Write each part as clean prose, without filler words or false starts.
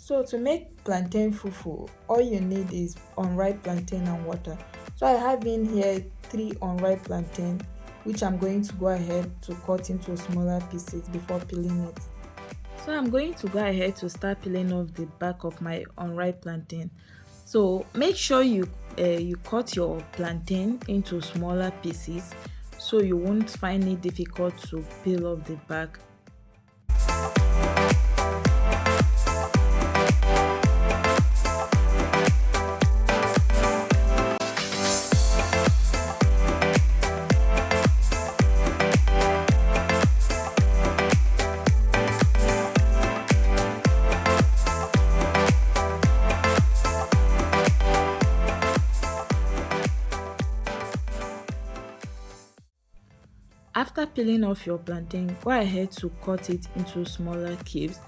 So to make plantain fufu, all you need is unripe plantain and water. So I have in here three unripe plantain, which I'm going to go ahead to cut into smaller pieces before peeling it. So I'm going to go ahead to start peeling off the back of my unripe plantain. So make sure you cut your plantain into smaller pieces so you won't find it difficult to peel off the back. After peeling off your plantain, go ahead to cut it into smaller cubes.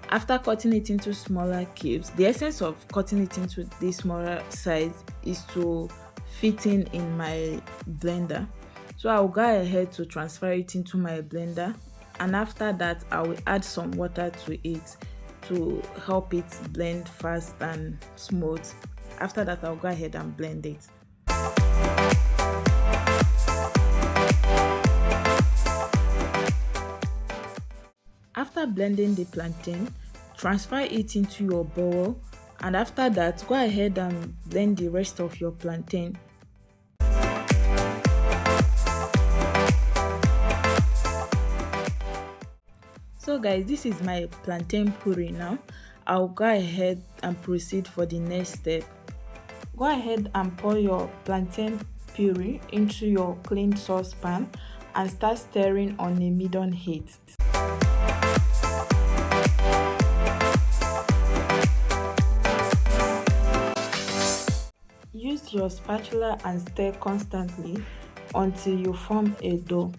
After cutting it into smaller cubes, the essence of cutting it into this smaller size is to fit in my blender. So I'll go ahead to transfer it into my blender, and after that I will add some water to it to help it blend fast and smooth. After that I'll go ahead and blend it. After blending the plantain, transfer it into your bowl, and after that go ahead and blend the rest of your plantain. So guys, this is my plantain puree now. I'll go ahead and proceed for the next step. Go ahead and pour your plantain puree into your clean saucepan and start stirring on a medium heat. Use your spatula and stir constantly until you form a dough.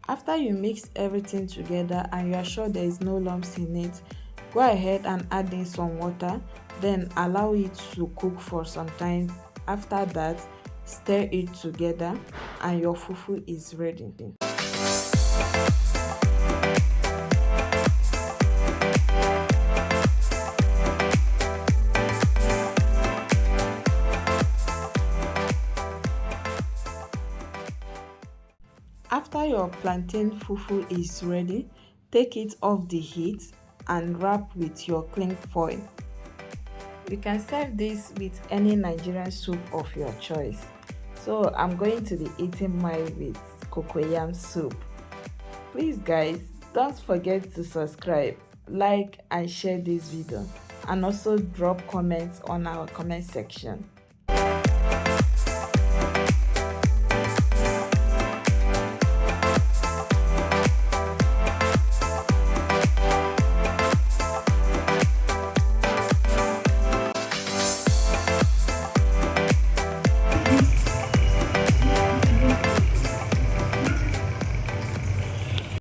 After you mix everything together and you are sure there is no lumps in it, go ahead and add in some water, then allow it to cook for some time. After that, stir it together and your fufu is ready. After your plantain fufu is ready, take it off the heat and wrap with your cling foil. You can serve this with any Nigerian soup of your choice. So I'm going to be eating mine with cocoyam soup. Please guys, don't forget to subscribe, like and share this video, and also drop comments on our comment section.